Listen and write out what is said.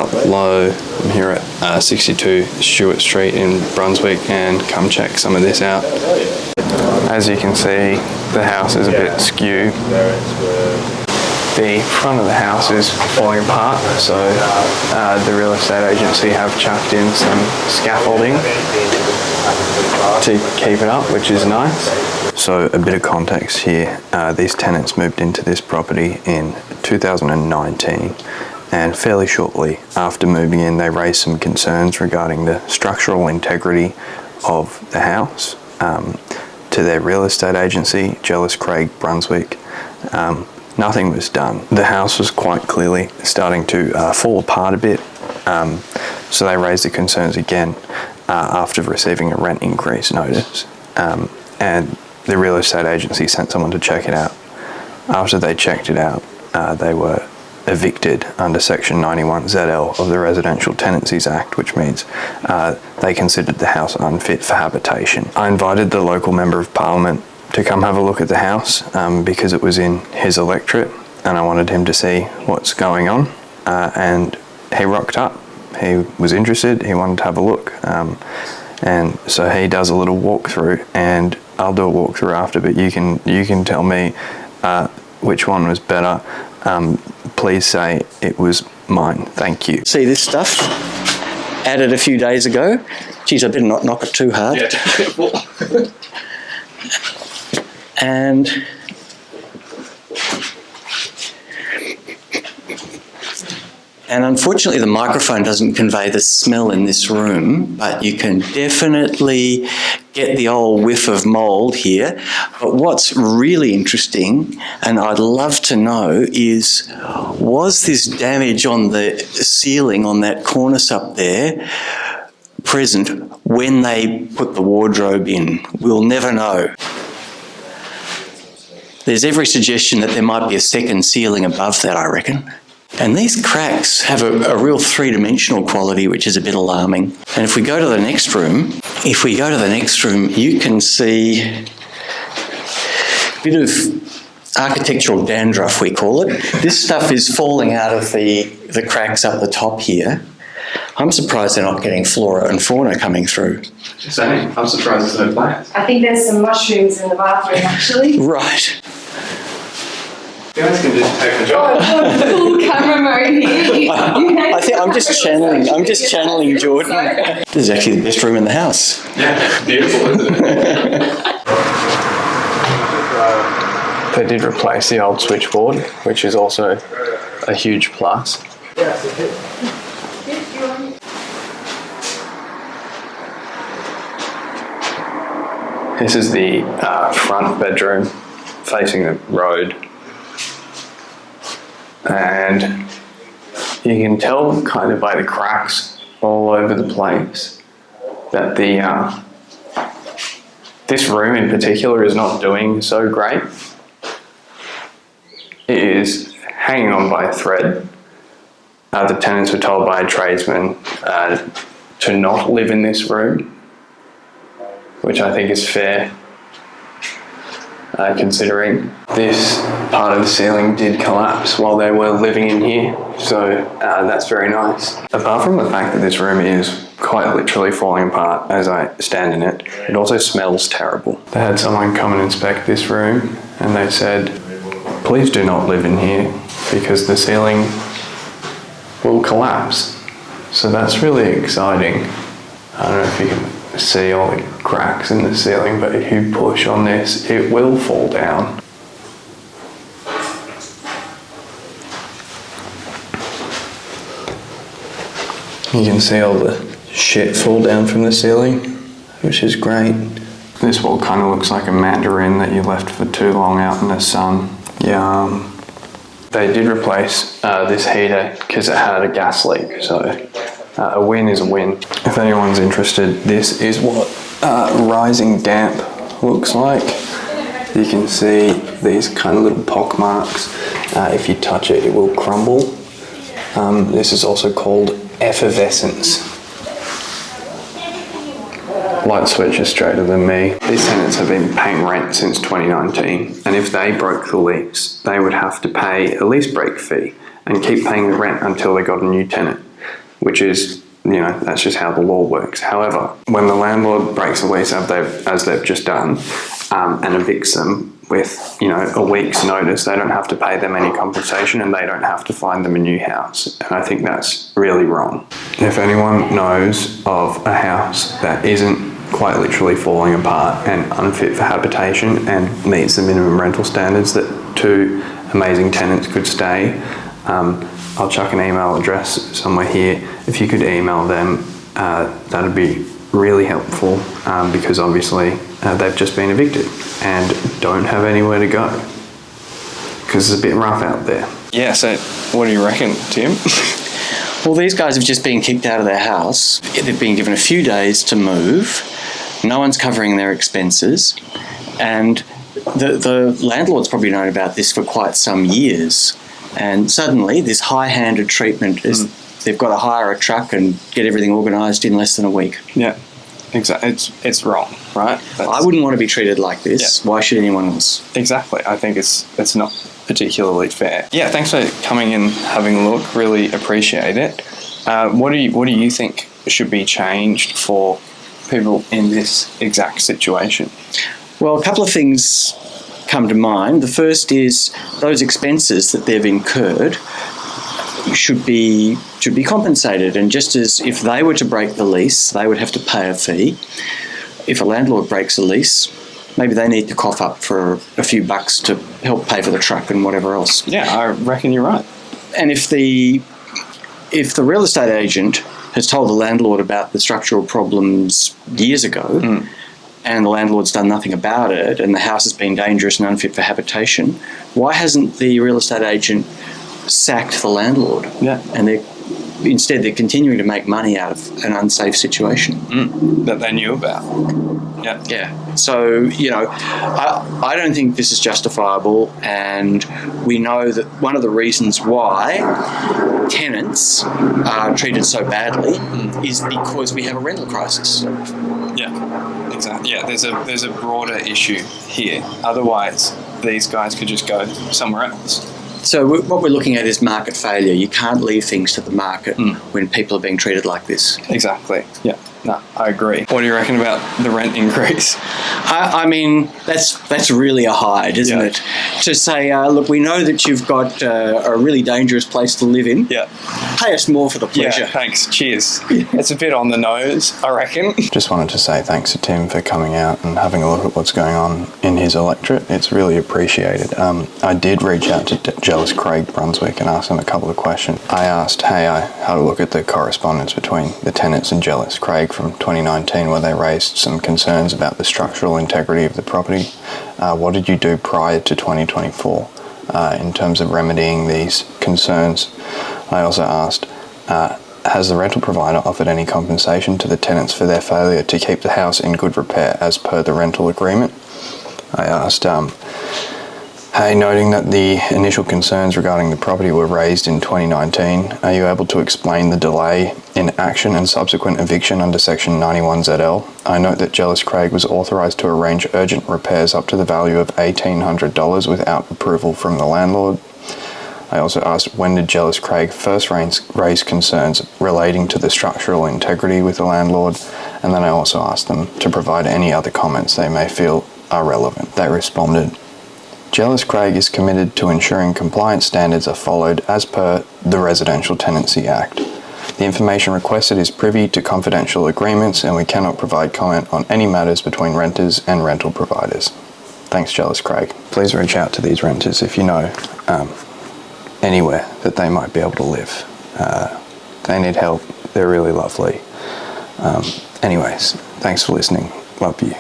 Hello, I'm here at 62 Stewart Street in Brunswick, and come check some of this out. As you can see, the house is a bit askew. The front of the house is falling apart, so the real estate agency have chucked in some scaffolding to keep it up, which is nice. So a bit of context here, these tenants moved into this property in 2019, and fairly shortly after moving in they raised some concerns regarding the structural integrity of the house to their real estate agency, Jellis Craig Brunswick. Nothing was done. The house was quite clearly starting to fall apart a bit, so they raised the concerns again after receiving a rent increase notice, and the real estate agency sent someone to check it out. After they checked it out, they were evicted under Section 91 ZL of the Residential Tenancies Act, which means they considered the house unfit for habitation. I invited the local Member of Parliament to come have a look at the house because it was in his electorate, and I wanted him to see what's going on, and he rocked up. He was interested, he wanted to have a look, and so he does a little walkthrough, and I'll do a walkthrough after, but you can tell me which one was better. Please say it was mine. Thank you. See this stuff? Added a few days ago. Geez, I better not knock it too hard. Yeah. And unfortunately the microphone doesn't convey the smell in this room, but you can definitely get the old whiff of mould here. But what's really interesting, and I'd love to know, is was this damage on the ceiling on that cornice up there present when they put the wardrobe in? We'll never know. There's every suggestion that there might be a second ceiling above that, I reckon. And these cracks have a real three-dimensional quality, which is a bit alarming. And if we go to the next room, you can see a bit of architectural dandruff, we call it. This stuff is falling out of the cracks up the top here. I'm surprised they're not getting flora and fauna coming through. Same. I'm surprised there's no plants. I think there's some mushrooms in the bathroom, actually. Right. You guys can just take the job. Oh, full camera mode here. I think I'm just channeling Jordan. This is actually the best room in the house. Yeah, beautiful, isn't it? They did replace the old switchboard, which is also a huge plus. This is the front bedroom facing the road, and you can tell kind of by the cracks all over the place that this room in particular is not doing so great. It is hanging on by a thread. The tenants were told by a tradesman to not live in this room, which I think is fair, considering this part of the ceiling did collapse while they were living in here, so that's very nice. Apart from the fact that this room is quite literally falling apart as I stand in it, it also smells terrible. They had someone come and inspect this room, and they said, please do not live in here because the ceiling will collapse. So that's really exciting. I don't know if you can see all the cracks in the ceiling, but if you push on this, it will fall down. You can see all the shit fall down from the ceiling, which is great. This wall kind of looks like a mandarin that you left for too long out in the sun. Yum. They did replace this heater because it had a gas leak, so a win is a win. If anyone's interested, this is what rising damp looks like. You can see these kind of little pock marks. If you touch it, it will crumble. This is also called effervescence. Light switch is straighter than me. These tenants have been paying rent since 2019, and if they broke the lease, they would have to pay a lease break fee and keep paying the rent until they got a new tenant. which is, that's just how the law works. However, when the landlord breaks the lease as they've just done, and evicts them with, a week's notice, they don't have to pay them any compensation and they don't have to find them a new house. And I think that's really wrong. If anyone knows of a house that isn't quite literally falling apart and unfit for habitation and meets the minimum rental standards that two amazing tenants could stay, I'll chuck an email address somewhere here. If you could email them, that'd be really helpful, because obviously they've just been evicted and don't have anywhere to go because it's a bit rough out there. Yeah, so what do you reckon, Tim? Well, these guys have just been kicked out of their house. They've been given a few days to move. No one's covering their expenses. And the landlord's probably known about this for quite some years. And suddenly this high-handed treatment is they've got to hire a truck and get everything organised in less than a week. Yeah, exactly. It's wrong, right? I wouldn't want to be treated like this. Yeah. Why should anyone else? Exactly. I think it's not particularly fair. Yeah, thanks for coming and having a look. Really appreciate it. What do you think should be changed for people in this exact situation? Well, a couple of things come to mind. The first is those expenses that they've incurred should be compensated, and just as if they were to break the lease, they would have to pay a fee. If a landlord breaks a lease, maybe they need to cough up for a few bucks to help pay for the truck and whatever else. Yeah, I reckon you're right. And if the real estate agent has told the landlord about the structural problems years ago, and the landlord's done nothing about it, and the house has been dangerous and unfit for habitation, why hasn't the real estate agent sacked the landlord? Yeah. And instead they're continuing to make money out of an unsafe situation. That they knew about. Yeah. Yeah. So, I don't think this is justifiable, and we know that one of the reasons why tenants are treated so badly is because we have a rental crisis. Yeah, exactly. Yeah, there's a broader issue here. Otherwise, these guys could just go somewhere else. So what we're looking at is market failure. You can't leave things to the market when people are being treated like this. Exactly. Yeah. No, I agree. What do you reckon about the rent increase? I mean, that's really a hide, isn't it? To say, look, we know that you've got a really dangerous place to live in. Yeah. Pay us more for the pleasure. Yeah, thanks. Cheers. It's a bit on the nose, I reckon. Just wanted to say thanks to Tim for coming out and having a look at what's going on in his electorate. It's really appreciated. I did reach out to Jellis Craig Brunswick and ask him a couple of questions. I asked, I had a look at the correspondence between the tenants and Jellis Craig from 2019, where they raised some concerns about the structural integrity of the property. What did you do prior to 2024 in terms of remedying these concerns? I also asked, has the rental provider offered any compensation to the tenants for their failure to keep the house in good repair as per the rental agreement? I asked, hey, noting that the initial concerns regarding the property were raised in 2019, are you able to explain the delay in action and subsequent eviction under Section 91ZL? I note that Jellis Craig was authorised to arrange urgent repairs up to the value of $1,800 without approval from the landlord. I also asked, when did Jellis Craig first raise concerns relating to the structural integrity with the landlord? And then I also asked them to provide any other comments they may feel are relevant. They responded, Jellis Craig is committed to ensuring compliance standards are followed as per the Residential Tenancy Act. The information requested is privy to confidential agreements, and we cannot provide comment on any matters between renters and rental providers. Thanks, Jellis Craig. Please reach out to these renters if you know anywhere that they might be able to live. They need help. They're really lovely. Anyways, thanks for listening. Love you.